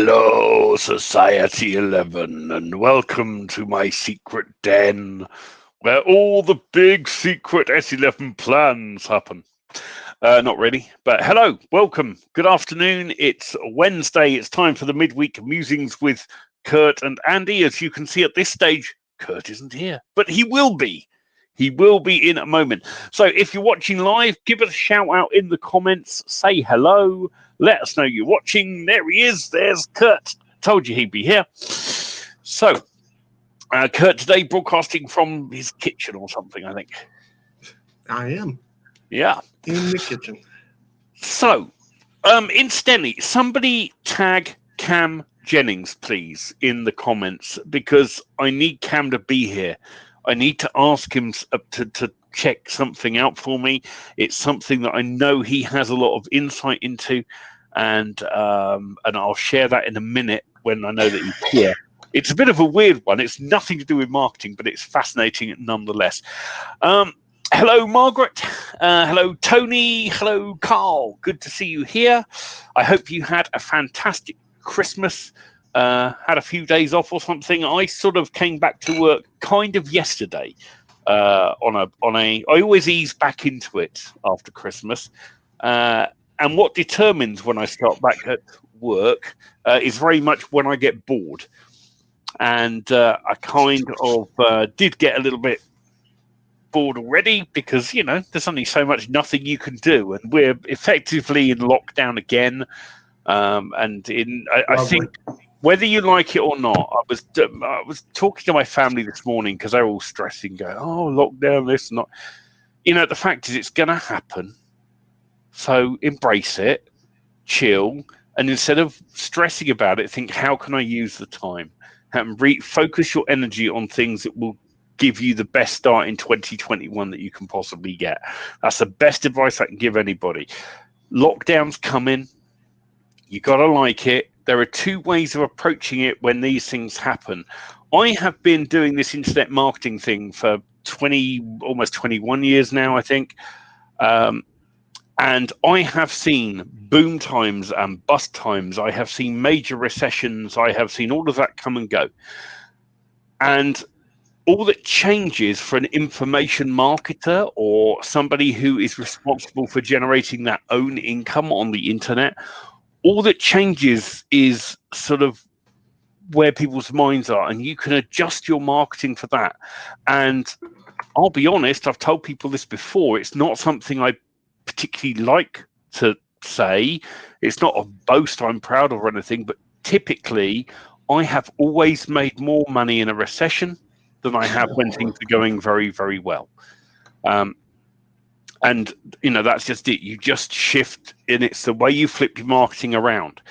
Hello, Society 11, and welcome to my secret den where all the big secret S11 plans happen. Not really, but hello, welcome, good afternoon. It's Wednesday, it's time for the midweek musings with Kurt and Andy. As you can see at this stage, Kurt isn't here, but he will be. He will be in a moment. So if you're watching live, give us a shout out in the comments, say hello, let us know you're watching. There he is, there's Kurt. Told you he'd be here. So, Kurt today broadcasting from his kitchen or something, I think. I am. Yeah. In the kitchen. So, incidentally, somebody tag Cam Jennings, please, in the comments, because I need Cam to be here. I need to ask him to check something out for me. It's something that I know he has a lot of insight into, and I'll share that in a minute when I know that he's here. It's a bit of a weird one. It's nothing to do with marketing, but it's fascinating nonetheless. Hello, Margaret. Hello, Tony. Hello, Carl. Good to see you here. I hope you had a fantastic Christmas. Had a few days off or something. I sort of came back to work kind of yesterday. I always ease back into it after Christmas. And what determines when I start back at work is very much when I get bored. And I kind of did get a little bit bored already because, you know, there's only so much nothing you can do. And we're effectively in lockdown again. I think whether you like it or not, I was talking to my family this morning because they're all stressing, going, "Oh, lockdown, this, not." You know, the fact is, it's going to happen. So embrace it, chill, and instead of stressing about it, think, how can I use the time? And focus your energy on things that will give you the best start in 2021 that you can possibly get. That's the best advice I can give anybody. Lockdown's coming. You got to like it. There are two ways of approaching it when these things happen. I have been doing this internet marketing thing for almost 21 years now, I think. And I have seen boom times and bust times. I have seen major recessions. I have seen all of that come and go. And all that changes for an information marketer or somebody who is responsible for generating their own income on the internet, all that changes is sort of where people's minds are, and you can adjust your marketing for that. And I'll be honest, I've told people this before, it's not something I particularly like to say. It's not a boast I'm proud of or anything, but typically I have always made more money in a recession than I have when things are going very, very well. And, you know, that's just it. You just shift, and it's the way you flip your marketing around.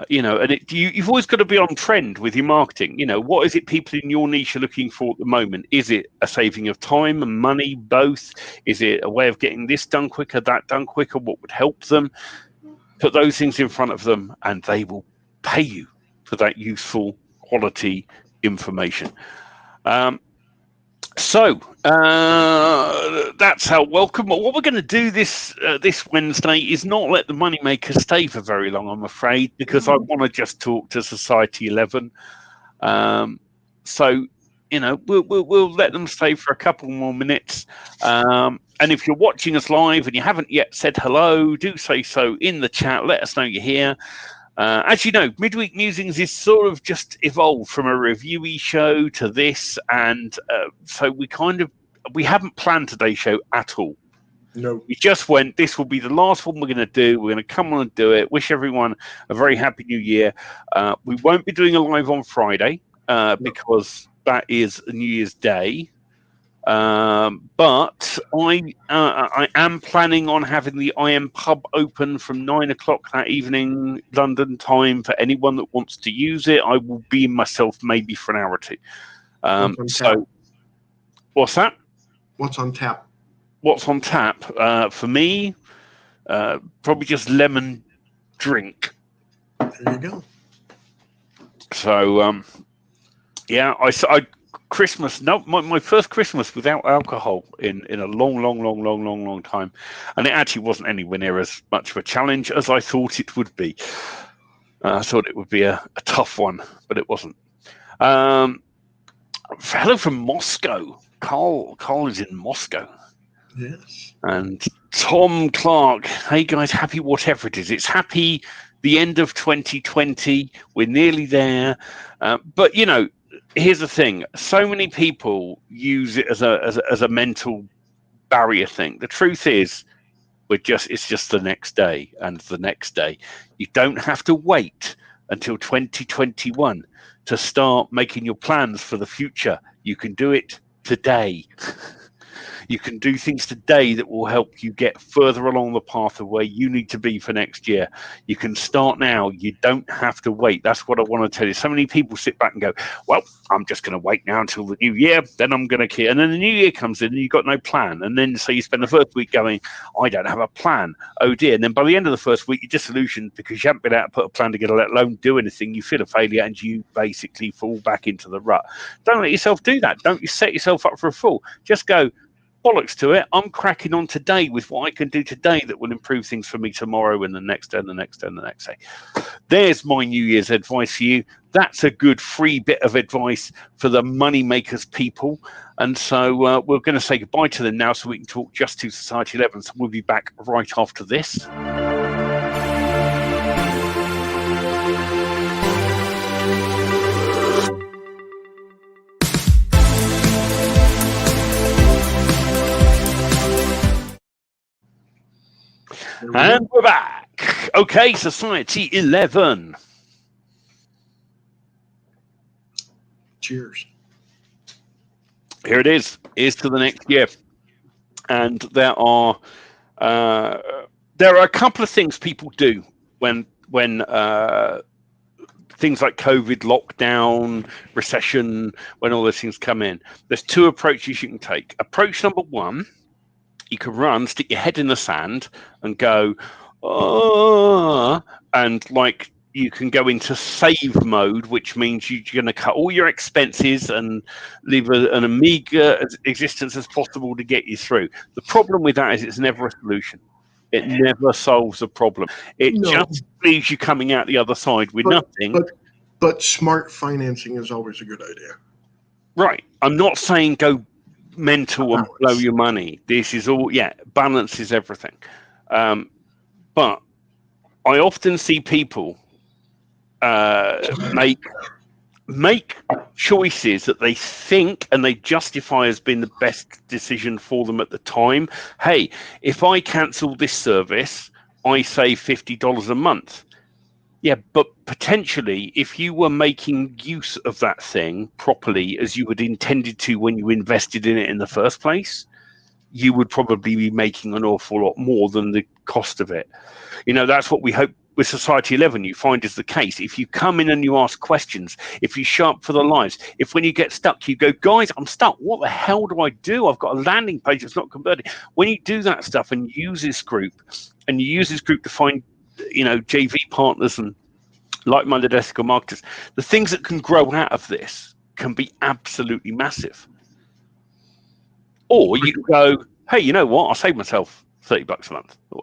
You know, and you've always got to be on trend with your marketing. You know, what is it people in your niche are looking for at the moment? Is it a saving of time and money, both? Is it a way of getting this done quicker, that done quicker? What would help them? Put those things in front of them, and they will pay you for that useful quality information. So that's how welcome. But what we're going to do this Wednesday is not let the moneymaker stay for very long, I'm afraid, because I want to just talk to Society 11. So, you know, we'll let them stay for a couple more minutes. And if you're watching us live and you haven't yet said hello, do say so in the chat. Let us know you're here. As you know, Midweek Musings is sort of just evolved from a reviewy show to this, and so we haven't planned today's show at all. No. We just went, this will be the last one we're going to do. We're going to come on and do it. Wish everyone a very happy new year. We won't be doing a live on Friday because that is New Year's Day. But I am planning on having the IM pub open from 9 o'clock that evening, London time, for anyone that wants to use it. I will be myself maybe for an hour or two. So, what's that? What's on tap? What's on tap? For me, probably just lemon drink. There you go. So, yeah, I Christmas. No, my first Christmas without alcohol in a long time, and it actually wasn't anywhere near as much of a challenge as I thought it would be. I thought it would be a tough one, but it wasn't. Hello from Moscow. Carl is in Moscow. Yes. And Tom Clark, hey guys, happy whatever it is. It's happy the end of 2020. We're nearly there. But, you know, here's the thing. So many people use it as a mental barrier thing. The truth is, it's just the next day and the next day. You don't have to wait until 2021 to start making your plans for the future. You can do it today. You can do things today that will help you get further along the path of where you need to be for next year. You can start now. You don't have to wait. That's what I want to tell you. So many people sit back and go, well, I'm just going to wait now until the new year. Then I'm going to, and then the new year comes in and you've got no plan. And then so you spend the first week going, I don't have a plan. Oh dear. And then by the end of the first week, you're disillusioned because you haven't been able to put a plan together, let alone do anything. You feel a failure and you basically fall back into the rut. Don't let yourself do that. Don't you set yourself up for a fall. Just go, bollocks to it. I'm cracking on today with what I can do today that will improve things for me tomorrow and the next day and the next day and the next day. There's my New Year's advice for you. That's a good free bit of advice for the money makers people. And so we're going to say goodbye to them now so we can talk just to Society 11. So we'll be back right after this. And we're back. Okay, Society 11. Cheers. Here it is. Here's to the next year. And there are a couple of things people do when things like COVID, lockdown, recession, when all those things come in. There's two approaches you can take. Approach number one, you can run, stick your head in the sand and go, oh, and like you can go into save mode, which means you're going to cut all your expenses and leave an meager existence as possible to get you through. The problem with that is it's never a solution. It never solves a problem. It just leaves you coming out the other side with nothing. But smart financing is always a good idea. Right. I'm not saying go mental and blow your money. This is all, balance is everything. But I often see people make choices that they think and they justify as being the best decision for them at the time. Hey, if I cancel this service, I save $50 a month. Yeah, but potentially, if you were making use of that thing properly as you had intended to when you invested in it in the first place, you would probably be making an awful lot more than the cost of it. You know, that's what we hope with Society 11 you find is the case. If you come in and you ask questions, if you show up for the lives, if when you get stuck, you go, guys, I'm stuck. What the hell do I do? I've got a landing page that's not converting. When you do that stuff and use this group, and you use this group to find, you know, JV partners and like-minded ethical marketers, the things that can grow out of this can be absolutely massive. Or you can go, hey, you know what? I'll save myself $30 a month. Or,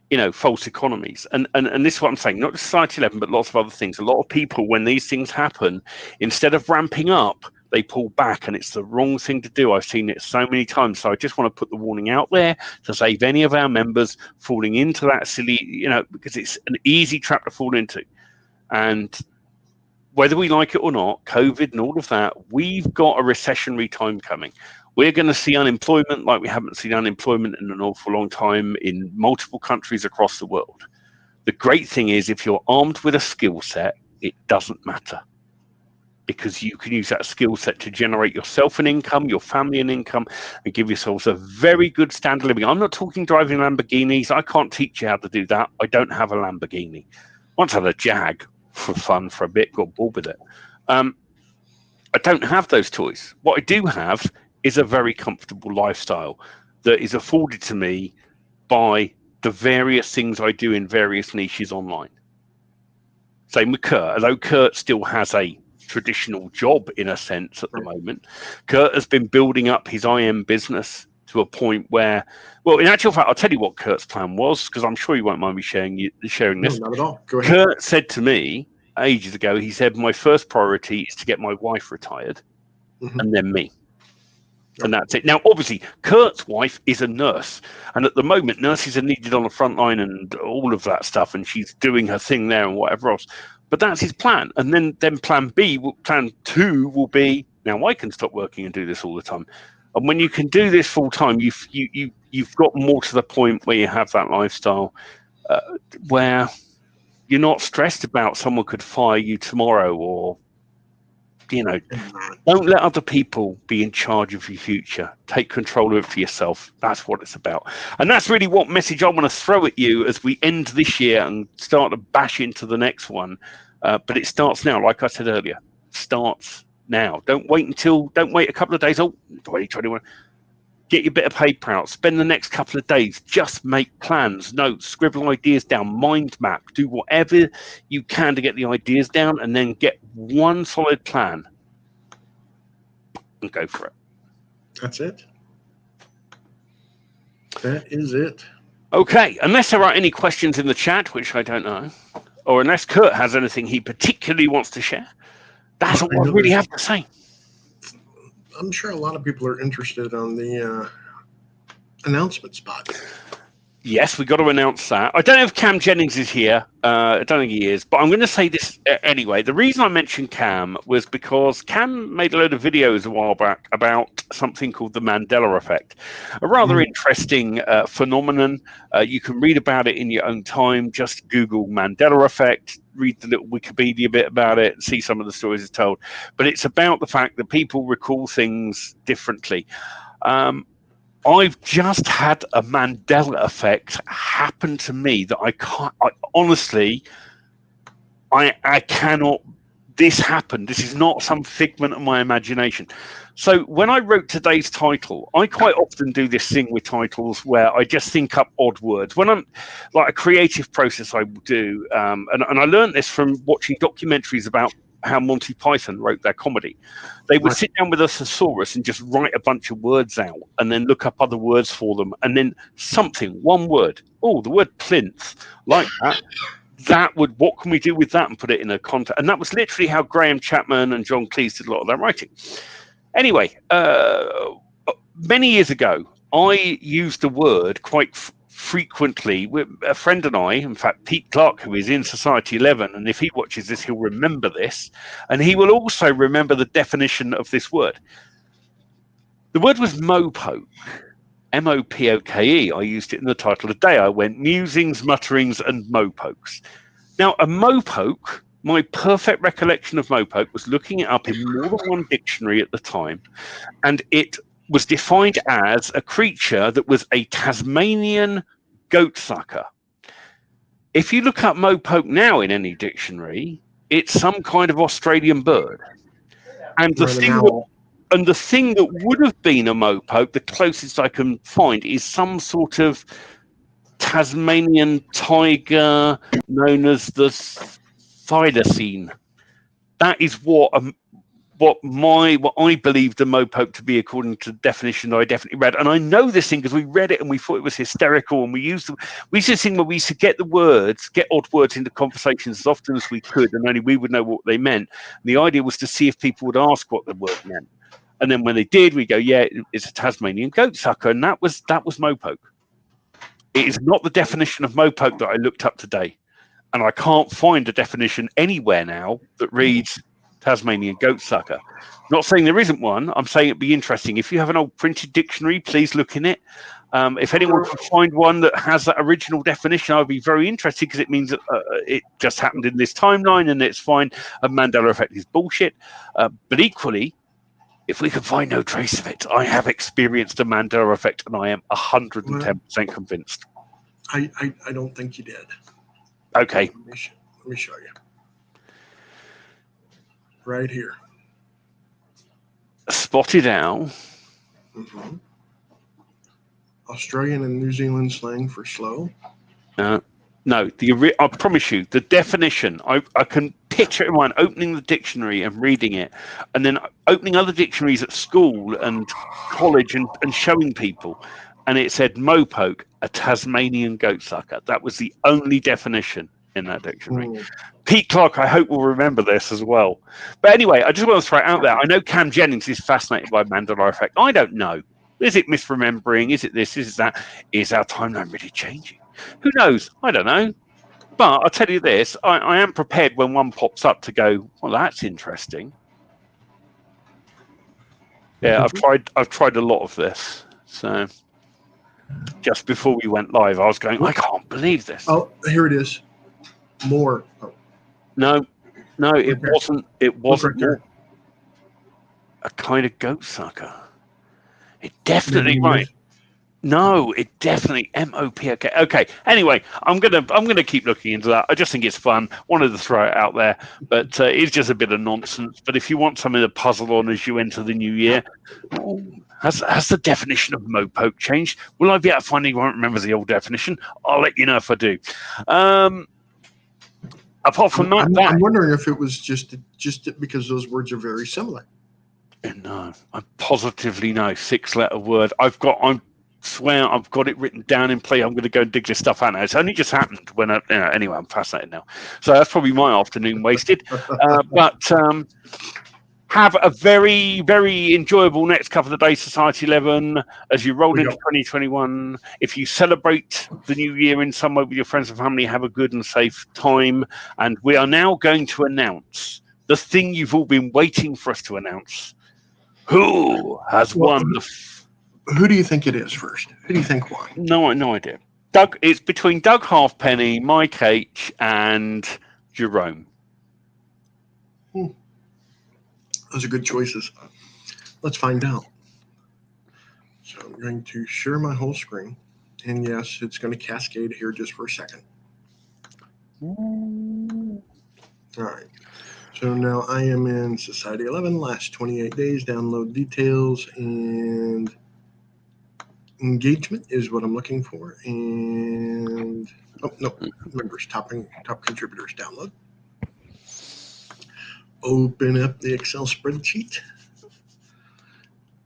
you know, false economies. And this is what I'm saying, not just Society 11, but lots of other things. A lot of people, when these things happen, instead of ramping up, they pull back, and it's the wrong thing to do. I've seen it so many times. So I just want to put the warning out there to save any of our members falling into that silly, you know, because it's an easy trap to fall into. And whether we like it or not, COVID and all of that, we've got a recessionary time coming. We're going to see unemployment like we haven't seen unemployment in an awful long time in multiple countries across the world. The great thing is, if you're armed with a skill set, it doesn't matter, because you can use that skill set to generate yourself an income, your family an income, and give yourselves a very good standard of living. I'm not talking driving Lamborghinis. I can't teach you how to do that. I don't have a Lamborghini. Once I had a Jag for fun for a bit, got bored with it. I don't have those toys. What I do have is a very comfortable lifestyle that is afforded to me by the various things I do in various niches online. Same with Kurt, although Kurt still has a traditional job in a sense at the moment. Kurt has been building up his IM business to a point where, well, in actual fact, I'll tell you what Kurt's plan was, because I'm sure you won't mind me sharing No, this. not at all. Go ahead. Kurt said to me ages ago, he said, my first priority is to get my wife retired, and then me. And that's it. Now, obviously, Kurt's wife is a nurse, and at the moment, nurses are needed on the front line and all of that stuff, and she's doing her thing there and whatever else. But that's his plan. And then plan two will be, now I can stop working and do this all the time. And when you can do this full time, you've got more to the point where you have that lifestyle where you're not stressed about someone could fire you tomorrow, or don't let other people be in charge of your future. Take control of it for yourself. That's what it's about. And that's really what message I want to throw at you as we end this year and start to bash into the next one. But it starts now. Like I said earlier, starts now. Don't wait a couple of days. 2021. Get your bit of paper out. Spend the next couple of days. Just make plans, notes, scribble ideas down, mind map. Do whatever you can to get the ideas down, and then get one solid plan and go for it. That's it. That is it. Okay, unless there are any questions in the chat, which I don't know, or unless Kurt has anything he particularly wants to share, that's all I really have to say. I'm sure a lot of people are interested on the announcement spot. Yes, we've got to announce that. I don't know if Cam Jennings is here. I don't think he is, but I'm going to say this anyway. The reason I mentioned Cam was because Cam made a load of videos a while back about something called the Mandela effect, a rather interesting phenomenon. You can read about it in your own time. Just Google Mandela effect, read the little Wikipedia bit about it, and see some of the stories it's told. But it's about the fact that people recall things differently. I've just had a Mandela effect happen to me that I cannot. This happened. This is not some figment of my imagination. So when I wrote today's title, I quite often do this thing with titles where I just think up odd words. When I'm like a creative process, I will do, and I learned this from watching documentaries about how Monty Python wrote their comedy. They would sit down with a thesaurus and just write a bunch of words out and then look up other words for them, and then one word. Oh, the word plinth, like that. What can we do with that, and put it in a context? And that was literally how Graham Chapman and John Cleese did a lot of their writing. Anyway, many years ago, I used the word quite frequently with a friend and I, in fact, Pete Clark, who is in Society 11, and if he watches this, he'll remember this, and he will also remember the definition of this word. The word was mopoke, M-O-P-O-K-E. I used it in the title of the day. I went Musings, Mutterings, and Mopokes. Now, a mopoke, my perfect recollection of mopoke was looking it up in more than one dictionary at the time, and it was defined as a creature that was a Tasmanian goatsucker. If you look up mopoke now in any dictionary, it's some kind of Australian bird. And the thing that would have been a mopoke, the closest I can find, is some sort of Tasmanian tiger known as the thylacine. That is what I believe the mopoke to be, according to the definition that I definitely read. And I know this thing because we read it and we thought it was hysterical, and we used this thing where we used to get odd words into conversations as often as we could, and only we would know what they meant. And the idea was to see if people would ask what the word meant. And then when they did, we go, yeah, it's a Tasmanian goatsucker. And that was mopoke. It is not the definition of mopoke that I looked up today. And I can't find a definition anywhere now that reads Tasmanian goatsucker. Not saying there isn't one. I'm saying it'd be interesting. If you have an old printed dictionary, please look in it. If anyone can find one that has that original definition, I'd be very interested, because it means that it just happened in this timeline and it's fine. A Mandela effect is bullshit. But equally, if we can find no trace of it, I have experienced a Mandela effect, and I am 110% convinced. I don't think you did. Okay. Let me show you. Right here. Spotted owl. Mm-hmm. Australian and New Zealand slang for slow. No, I promise you, the definition, I can picture in mind, opening the dictionary and reading it, and then opening other dictionaries at school and college and showing people. And it said mopoke, a Tasmanian goat sucker. That was the only definition in that dictionary. Pete Clark, I hope, will remember this as well. But anyway, I just want to throw it out there. I know Cam Jennings is fascinated by Mandela effect. I don't know. Is it misremembering? Is it this? Is it that? Is our timeline really changing? Who knows? I don't know. But I'll tell you this, I am prepared when one pops up to go, well, that's interesting. Yeah, I've tried a lot of this. So just before we went live, I was going, I can't believe this. Oh, here it is. More. Oh. No, it wasn't. It wasn't right a kind of goat sucker. It definitely right. No, it definitely M-O-P-O-K. Okay. Anyway, I'm gonna keep looking into that. I just think it's fun. Wanted to throw it out there, but it's just a bit of nonsense. But if you want something to puzzle on as you enter the new year, has the definition of mopoke changed? Will I be able to find anyone who remembers the old definition? I'll let you know if I do. Apart from that, I'm wondering if it was just because those words are very similar. No, I positively know 6-letter word. I swear I've got it written down in play. I'm going to go and dig this stuff out now. It's only just happened when anyway, I'm fascinated now. So that's probably my afternoon wasted. But have a very, very enjoyable next couple of days, Society 11, as you roll into 2021. If you celebrate the new year in some way with your friends and family, have a good and safe time. And we are now going to announce the thing you've all been waiting for us to announce. Who has won the... Who do you think it is first? Who do you think won? No idea. Doug. It's between Doug Halfpenny, Mike H, and Jerome. Those are good choices. Let's find out. So I'm going to share my whole screen. And yes, it's going to cascade here just for a second. All right. So now I am in Society 11, last 28 days, download details, and engagement is what I'm looking for. And, members, top contributors, download. Open up the Excel spreadsheet.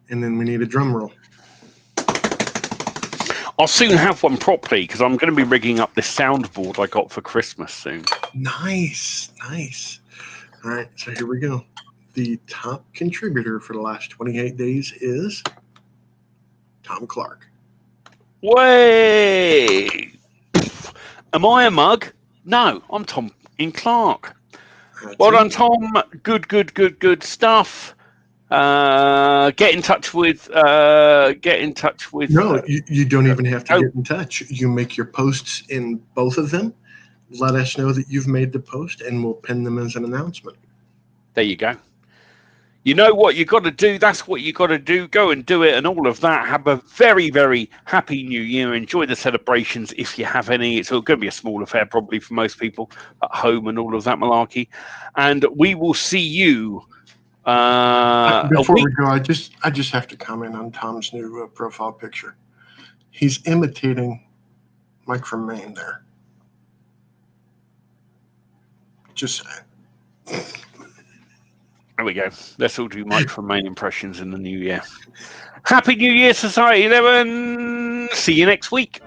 And then we need a drum roll. I'll soon have one properly because I'm going to be rigging up this soundboard I got for Christmas soon. Nice. All right, so here we go. The top contributor for the last 28 days is Tom Clark. Way! Am I a mug? No, I'm Tom in Clark. Well done, Tom. Good stuff. Get in touch with. No, you don't even have to get in touch. You make your posts in both of them. Let us know that you've made the post, and we'll pin them as an announcement. There you go. You know what you got to do. That's what you got to do. Go and do it, and all of that. Have a very, very happy New Year. Enjoy the celebrations if you have any. It's going to be a small affair, probably for most people at home, and all of that malarkey. And we will see you. Before we go, I just have to comment on Tom's new profile picture. He's imitating Mike from Maine there. Just saying. There we go. Let's all do Mike from Maine impressions in the new year. Happy New Year, Society 11. See you next week.